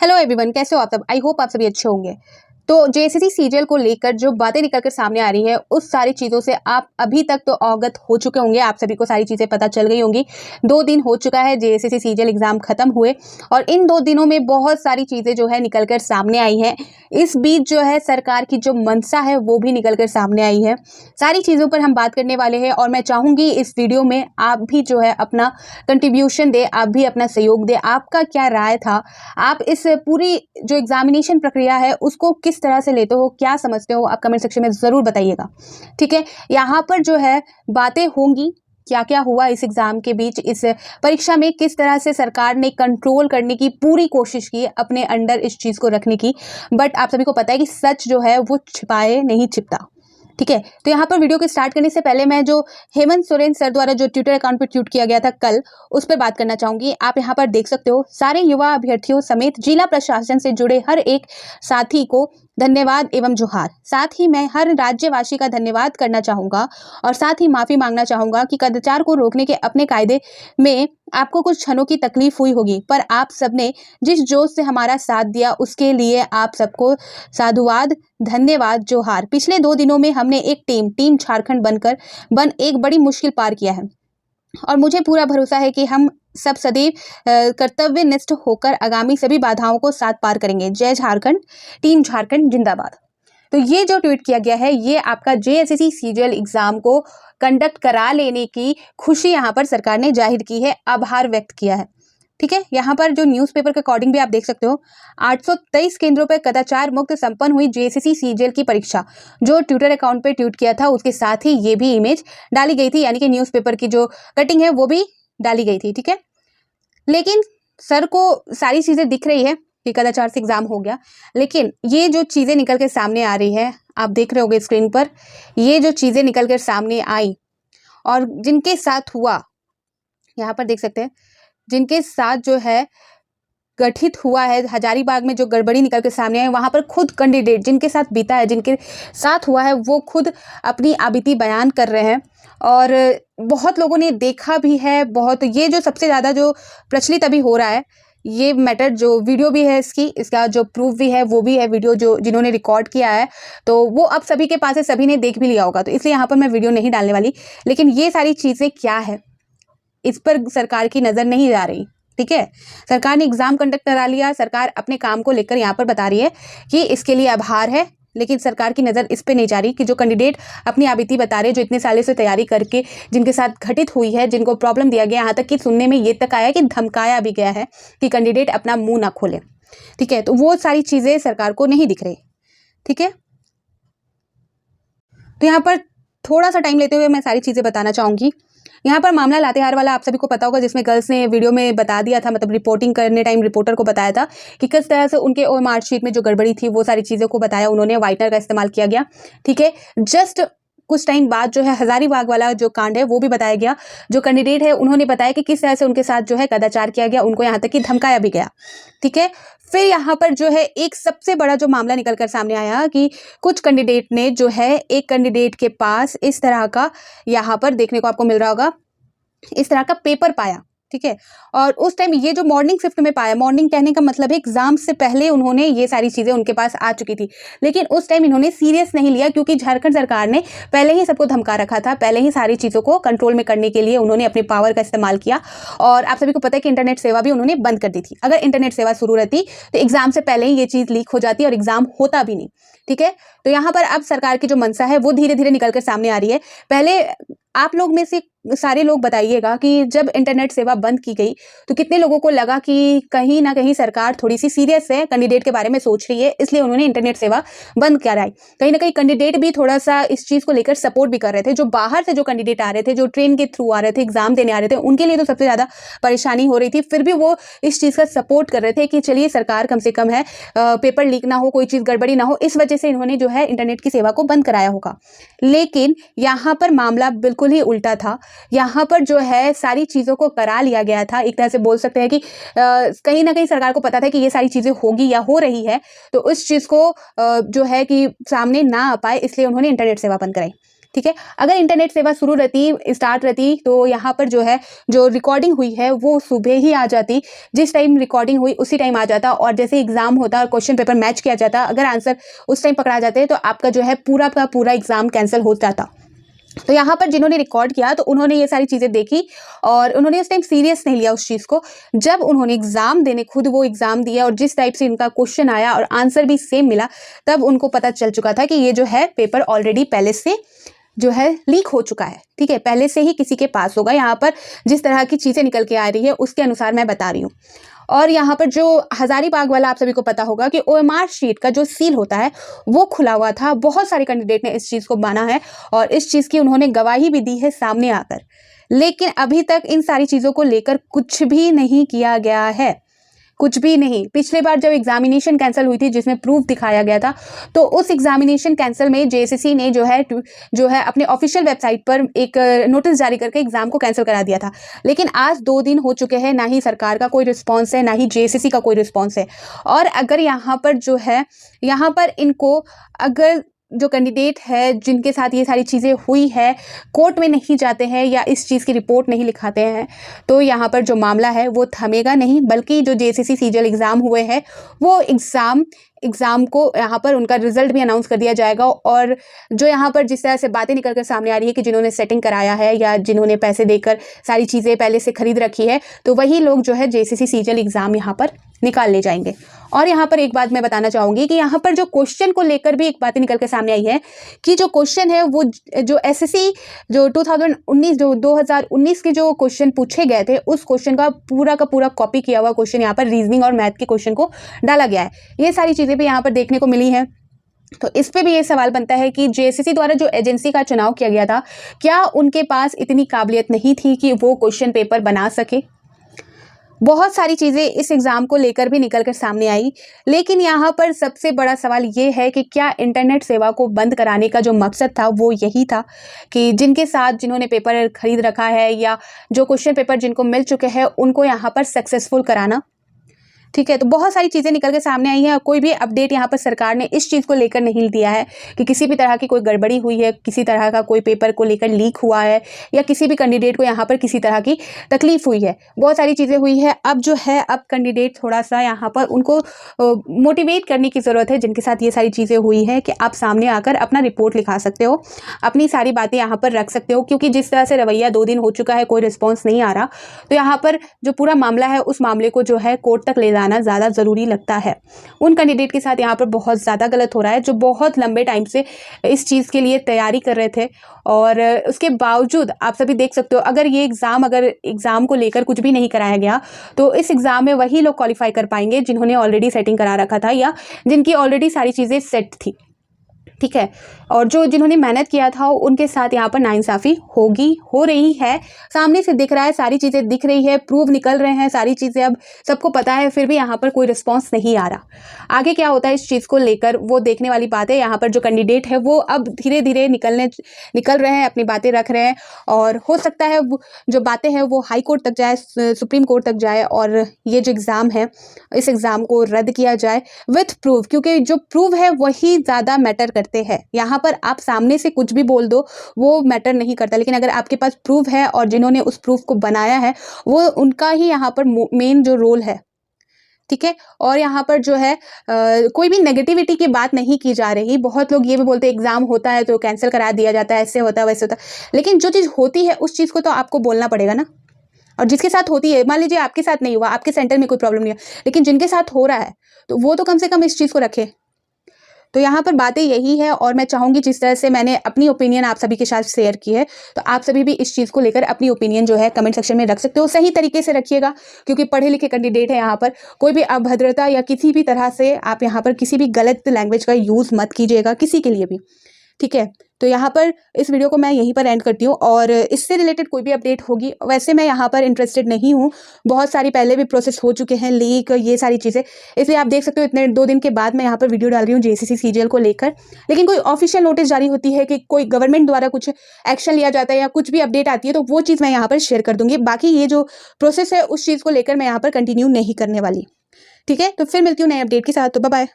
Hello everyone, कैसे हो आप सब। आई होप आप सभी अच्छे होंगे। तो जेएसएससी सीजीएल को लेकर जो बातें निकल कर सामने आ रही है उस सारी चीज़ों से आप अभी तक तो अवगत हो चुके होंगे। आप सभी को सारी चीज़ें पता चल गई होंगी। 2 दिन हो चुका है जेएसएससी सीजीएल एग्जाम खत्म हुए और इन 2 दिनों में बहुत सारी चीज़ें जो है निकल कर सामने आई हैं। इस बीच जो है सरकार की जो मंशा है वो भी निकल कर सामने आई है। सारी चीज़ों पर हम बात करने वाले हैं और मैं चाहूँगी इस वीडियो में आप भी जो है अपना कंट्रीब्यूशन दें, आप भी अपना सहयोग दें। आपका क्या राय था, आप इस पूरी जो एग्जामिनेशन प्रक्रिया है उसको किस तरह से लेते हो, क्या समझते हो, आप कमेंट सेक्शन में ज़रूर बताइएगा। ठीक है, यहाँ पर जो है बातें होंगी क्या क्या हुआ इस एग्ज़ाम के बीच, इस परीक्षा में किस तरह से सरकार ने कंट्रोल करने की पूरी कोशिश की, अपने अंडर इस चीज़ को रखने की। बट आप सभी को पता है कि सच जो है वो छिपाए नहीं छिपता। ठीक है, तो यहाँ पर वीडियो को स्टार्ट करने से पहले मैं जो हेमंत सोरेन सर द्वारा जो ट्विटर अकाउंट पर ट्वीट किया गया था कल, उस पर बात करना चाहूंगी। आप यहाँ पर देख सकते हो, सारे युवा अभ्यर्थियों समेत जिला प्रशासन से जुड़े हर एक साथी को धन्यवाद एवं जोहार। साथ ही मैं हर राज्यवासी का धन्यवाद करना चाहूँगा और साथ ही माफ़ी मांगना चाहूँगा कि कदाचार को रोकने के अपने कायदे में आपको कुछ क्षणों की तकलीफ हुई होगी, पर आप सबने जिस जोश से हमारा साथ दिया उसके लिए आप सबको साधुवाद, धन्यवाद, जोहार। पिछले 2 दिनों में हमने एक टीम झारखंड बन एक बड़ी मुश्किल पार किया है और मुझे पूरा भरोसा है कि हम सब सदैव कर्तव्यनिष्ठ होकर आगामी सभी बाधाओं को साथ पार करेंगे। जय झारखंड, टीम झारखंड जिंदाबाद। तो ये जो ट्वीट किया गया है ये आपका जेएसएससी सीजीएल एग्जाम को कंडक्ट करा लेने की खुशी यहाँ पर सरकार ने जाहिर की है, आभार व्यक्त किया है। ठीक है, यहाँ पर जो न्यूज़पेपर के अकॉर्डिंग भी आप देख सकते हो, 823 केंद्रों पर कदाचार मुक्त संपन्न हुई जेएसएससी सीजीएल की परीक्षा। जो ट्विटर अकाउंट पे ट्वीट किया था उसके साथ ही ये भी इमेज डाली गई थी, यानी कि न्यूज़पेपर की जो कटिंग है वो भी डाली गई थी। ठीक है, लेकिन सर को सारी चीज़ें दिख रही है कि कदाचार से एग्जाम हो गया, लेकिन ये जो चीज़ें निकल के सामने आ रही है, आप देख रहे होगे स्क्रीन पर, ये जो चीज़ें निकल कर सामने आई और जिनके साथ हुआ, यहाँ पर देख सकते हैं, जिनके साथ जो है गठित हुआ है, हजारीबाग में जो गड़बड़ी निकल के सामने है, वहाँ पर खुद कैंडिडेट जिनके साथ बीता है, जिनके साथ हुआ है, वो खुद अपनी आबिती बयान कर रहे हैं और बहुत लोगों ने देखा भी है। बहुत ये जो सबसे ज़्यादा जो प्रचलित अभी हो रहा है ये मैटर, जो वीडियो भी है इसका जो प्रूफ भी है वो भी है, वीडियो जो जिन्होंने रिकॉर्ड किया है तो वो अब सभी के पास है, सभी ने देख भी लिया होगा, तो इसलिए यहाँ पर मैं वीडियो नहीं डालने वाली। लेकिन ये सारी चीज़ें क्या है, इस पर सरकार की नज़र नहीं जा रही। ठीक है, सरकार ने एग्जाम कंडक्ट करा लिया, सरकार अपने काम को लेकर यहाँ पर बता रही है कि इसके लिए आभार है, लेकिन सरकार की नज़र इस पे नहीं जा रही कि जो कैंडिडेट अपनी आबिती बता रहे, जो इतने सालों से तैयारी करके जिनके साथ घटित हुई है, जिनको प्रॉब्लम दिया गया, यहाँ तक कि सुनने में ये तक आया कि धमकाया भी गया है कि कैंडिडेट अपना मुंह ना खोले। ठीक है, तो वो सारी चीज़ें सरकार को नहीं दिख रही। ठीक है, तो यहाँ पर थोड़ा सा टाइम लेते हुए मैं सारी चीज़ें बताना चाहूँगी। यहाँ पर मामला लातेहार वाला आप सभी को पता होगा, जिसमें गर्ल्स ने वीडियो में बता दिया था, मतलब रिपोर्टिंग करने टाइम रिपोर्टर को बताया था कि किस तरह से उनके और मार्कशीट में जो गड़बड़ी थी वो सारी चीज़ों को बताया उन्होंने, व्हाइटनर का इस्तेमाल किया गया। ठीक है, जस्ट कुछ टाइम बाद जो है हजारीबाग वाला जो कांड है वो भी बताया गया। जो कैंडिडेट है उन्होंने बताया कि किस तरह से उनके साथ जो है कदाचार किया गया, उनको यहाँ तक कि धमकाया भी गया। ठीक है, फिर यहाँ पर जो है एक सबसे बड़ा जो मामला निकल कर सामने आया कि कुछ कैंडिडेट ने जो है, एक कैंडिडेट के पास इस तरह का यहाँ पर देखने को आपको मिल रहा होगा, इस तरह का पेपर पाया। ठीक है, और उस टाइम ये जो मॉर्निंग शिफ्ट में पाया, मॉर्निंग कहने का मतलब है एग्जाम से पहले उन्होंने ये सारी चीज़ें उनके पास आ चुकी थी, लेकिन उस टाइम इन्होंने सीरियस नहीं लिया क्योंकि झारखंड सरकार ने पहले ही सबको धमका रखा था, पहले ही सारी चीज़ों को कंट्रोल में करने के लिए उन्होंने अपने पावर का इस्तेमाल किया। और आप सभी को पता है कि इंटरनेट सेवा भी उन्होंने बंद कर दी थी। अगर इंटरनेट सेवा शुरू रहती तो एग्जाम से पहले ही ये चीज़ लीक हो जाती और एग्जाम होता भी नहीं। ठीक है, तो यहाँ पर अब सरकार की जो मंशा है वो धीरे धीरे निकल कर सामने आ रही है। पहले आप लोग में से सारे लोग बताइएगा कि जब इंटरनेट सेवा बंद की गई तो कितने लोगों को लगा कि कहीं ना कहीं सरकार थोड़ी सी सीरियस है, कैंडिडेट के बारे में सोच रही है, इसलिए उन्होंने इंटरनेट सेवा बंद कराई। कहीं ना कहीं कैंडिडेट भी थोड़ा सा इस चीज़ को लेकर सपोर्ट भी कर रहे थे। जो बाहर से जो कैंडिडेट आ रहे थे, जो ट्रेन के थ्रू आ रहे थे, एग्जाम देने आ रहे थे, उनके लिए तो सबसे ज़्यादा परेशानी हो रही थी, फिर भी वो इस चीज़ का सपोर्ट कर रहे थे कि चलिए सरकार कम से कम है, पेपर लीक ना हो, कोई चीज़ गड़बड़ी ना हो, इस वजह से इन्होंने जो है इंटरनेट की सेवा को बंद कराया होगा। लेकिन यहाँ पर मामला बिल्कुल ही उल्टा था। यहाँ पर जो है सारी चीज़ों को करा लिया गया था। एक तरह से बोल सकते हैं कि कहीं ना कहीं सरकार को पता था कि ये सारी चीज़ें होगी या हो रही है, तो उस चीज़ को जो है कि सामने ना आ पाए, इसलिए उन्होंने इंटरनेट सेवा बंद कराई। ठीक है। अगर इंटरनेट सेवा शुरू रहती, स्टार्ट रहती, तो यहाँ पर जो है जो रिकॉर्डिंग हुई है वो सुबह ही आ जाती, जिस टाइम रिकॉर्डिंग हुई उसी टाइम आ जाता, और जैसे एग्जाम होता और क्वेश्चन पेपर मैच किया जाता, अगर आंसर उस टाइम पकड़ा जाते तो आपका जो है पूरा का पूरा एग्जाम कैंसिल हो जाता। तो यहाँ पर जिन्होंने रिकॉर्ड किया तो उन्होंने ये सारी चीज़ें देखी और उन्होंने उस टाइम सीरियस नहीं लिया उस चीज़ को। जब उन्होंने एग्ज़ाम देने खुद वो एग्ज़ाम दिया और जिस टाइप से इनका क्वेश्चन आया और आंसर भी सेम मिला, तब उनको पता चल चुका था कि ये जो है पेपर ऑलरेडी पहले से जो है लीक हो चुका है। ठीक है, पहले से ही किसी के पास होगा। यहाँ पर जिस तरह की चीज़ें निकल के आ रही है उसके अनुसार मैं बता रही हूँ। और यहाँ पर जो हजारीबाग वाला आप सभी को पता होगा कि ओएमआर शीट का जो सील होता है वो खुला हुआ था। बहुत सारे कैंडिडेट ने इस चीज़ को माना है और इस चीज़ की उन्होंने गवाही भी दी है सामने आकर, लेकिन अभी तक इन सारी चीज़ों को लेकर कुछ भी नहीं किया गया है, कुछ भी नहीं। पिछले बार जब एग्जामिनेशन कैंसिल हुई थी जिसमें प्रूफ दिखाया गया था, तो उस एग्जामिनेशन कैंसिल में जेएसएससी ने जो है अपने ऑफिशियल वेबसाइट पर एक नोटिस जारी करके एग्जाम को कैंसिल करा दिया था। लेकिन आज 2 दिन हो चुके हैं, ना ही सरकार का कोई रिस्पॉन्स है, ना ही जेएसएससी का कोई रिस्पॉन्स है। और अगर यहाँ पर जो है यहाँ पर इनको अगर जो कैंडिडेट है जिनके साथ ये सारी चीज़ें हुई है कोर्ट में नहीं जाते हैं या इस चीज़ की रिपोर्ट नहीं लिखाते हैं, तो यहाँ पर जो मामला है वो थमेगा नहीं, बल्कि जो जेएसएससी सीजीएल एग्ज़ाम हुए हैं वो एग्ज़ाम को यहाँ पर उनका रिजल्ट भी अनाउंस कर दिया जाएगा। और जो यहाँ पर जिस तरह से बातें निकल कर सामने आ रही है कि जिन्होंने सेटिंग कराया है या जिन्होंने पैसे देकर सारी चीज़ें पहले से खरीद रखी है, तो वही लोग जो है जेएसएससी सीजीएल एग्ज़ाम यहाँ पर निकाल ले जाएंगे। और यहाँ पर एक बात मैं बताना चाहूँगी कि यहाँ पर जो क्वेश्चन को लेकर भी एक बातें निकल के सामने आई है कि जो क्वेश्चन है वो जो एसएससी जो 2019 के जो क्वेश्चन पूछे गए थे उस क्वेश्चन का पूरा कॉपी किया हुआ क्वेश्चन यहाँ पर रीजनिंग और मैथ के क्वेश्चन को डाला गया है। ये सारी चीज़ें भी यहाँ पर देखने को मिली हैं। तो इस पे भी ये सवाल बनता है कि जेएसएससी द्वारा जो एजेंसी का चुनाव किया गया था, क्या उनके पास इतनी काबिलियत नहीं थी कि वो क्वेश्चन पेपर बना सके। बहुत सारी चीज़ें इस एग्ज़ाम को लेकर भी निकल कर सामने आई, लेकिन यहाँ पर सबसे बड़ा सवाल ये है कि क्या इंटरनेट सेवा को बंद कराने का जो मकसद था वो यही था कि जिनके साथ जिन्होंने पेपर खरीद रखा है या जो क्वेश्चन पेपर जिनको मिल चुके हैं उनको यहाँ पर सक्सेसफुल कराना। ठीक है, तो बहुत सारी चीज़ें निकल के सामने आई हैं। कोई भी अपडेट यहाँ पर सरकार ने इस चीज़ को लेकर नहीं दिया है कि किसी भी तरह की कोई गड़बड़ी हुई है, किसी तरह का कोई पेपर को लेकर लीक हुआ है या किसी भी कैंडिडेट को यहाँ पर किसी तरह की तकलीफ हुई है। बहुत सारी चीज़ें हुई है। अब जो है अब कैंडिडेट थोड़ा सा यहाँ पर उनको मोटिवेट करने की ज़रूरत है जिनके साथ ये सारी चीज़ें हुई हैं कि आप सामने आकर अपना रिपोर्ट लिखा सकते हो, अपनी सारी बातें यहाँ पर रख सकते हो। क्योंकि जिस तरह से रवैया 2 दिन हो चुका है, कोई रिस्पॉन्स नहीं आ रहा, तो यहाँ पर जो पूरा मामला है उस मामले को जो है कोर्ट तक ले जाना ज़्यादा ज़रूरी लगता है। उन कैंडिडेट के साथ यहाँ पर बहुत ज़्यादा गलत हो रहा है जो बहुत लंबे टाइम से इस चीज़ के लिए तैयारी कर रहे थे और उसके बावजूद आप सभी देख सकते हो अगर एग्ज़ाम को लेकर कुछ भी नहीं कराया गया तो इस एग्ज़ाम में वही लोग क्वालिफाई कर पाएंगे जिन्होंने ऑलरेडी सेटिंग करा रखा था या जिनकी ऑलरेडी सारी चीज़ें सेट थी। ठीक है, और जिन्होंने मेहनत किया था उनके साथ यहाँ पर नाइंसाफ़ी हो रही है। सामने से दिख रहा है, सारी चीज़ें दिख रही है, प्रूफ निकल रहे हैं, सारी चीज़ें अब सबको पता है, फिर भी यहाँ पर कोई रिस्पॉन्स नहीं आ रहा। आगे क्या होता है इस चीज़ को लेकर वो देखने वाली बात है। यहाँ पर जो कैंडिडेट है वो अब धीरे धीरे निकल रहे हैं, अपनी बातें रख रहे हैं और हो सकता है जो बातें हैं वो हाई कोर्ट तक जाए, सुप्रीम कोर्ट तक जाए और ये जो एग्ज़ाम है इस एग्ज़ाम को रद्द किया जाए विथ प्रूफ, क्योंकि जो प्रूफ है वही ज़्यादा मैटर करते हैं। यहाँ पर आप सामने से कुछ भी बोल दो वो मैटर नहीं करता, लेकिन अगर आपके पास प्रूफ है और जिन्होंने उस प्रूफ को बनाया है वो उनका ही यहाँ पर मेन जो रोल है। ठीक है, और यहाँ पर जो है कोई भी नेगेटिविटी की बात नहीं की जा रही। बहुत लोग ये भी बोलते हैं एग्जाम होता है तो कैंसिल करा दिया जाता है, ऐसे होता है वैसे होता है, लेकिन जो चीज़ होती है उस चीज़ को तो आपको बोलना पड़ेगा ना। और जिसके साथ होती है, मान लीजिए आपके साथ नहीं हुआ, आपके सेंटर में कोई प्रॉब्लम नहीं है, लेकिन जिनके साथ हो रहा है तो वो तो कम से कम इस चीज़ को रखे। तो यहाँ पर बातें यही है और मैं चाहूँगी जिस तरह से मैंने अपनी ओपिनियन आप सभी के साथ शेयर की है तो आप सभी भी इस चीज़ को लेकर अपनी ओपिनियन जो है कमेंट सेक्शन में रख सकते हो। सही तरीके से रखिएगा क्योंकि पढ़े लिखे कैंडिडेट है, यहाँ पर कोई भी अभद्रता या किसी भी तरह से आप यहाँ पर किसी भी गलत लैंग्वेज का यूज़ मत कीजिएगा किसी के लिए भी। ठीक है, तो यहाँ पर इस वीडियो को मैं यहीं पर एंड करती हूँ और इससे रिलेटेड कोई भी अपडेट होगी, वैसे मैं यहाँ पर इंटरेस्टेड नहीं हूँ, बहुत सारी पहले भी प्रोसेस हो चुके हैं लीक ये सारी चीज़ें, इसलिए आप देख सकते हो इतने 2 दिन के बाद मैं यहाँ पर वीडियो डाल रही हूँ जेएसएससी सीजीएल को लेकर। लेकिन कोई ऑफिशियल नोटिस जारी होती है कि कोई गवर्नमेंट द्वारा कुछ एक्शन लिया जाता है या कुछ भी अपडेट आती है तो वो चीज़ मैं यहाँ पर शेयर कर दूँगी। बाकी ये जो प्रोसेस है उस चीज़ को लेकर मैं यहाँ पर कंटिन्यू नहीं करने वाली। ठीक है, तो फिर मिलती हूँ नए अपडेट के साथ, तो बाय बाय।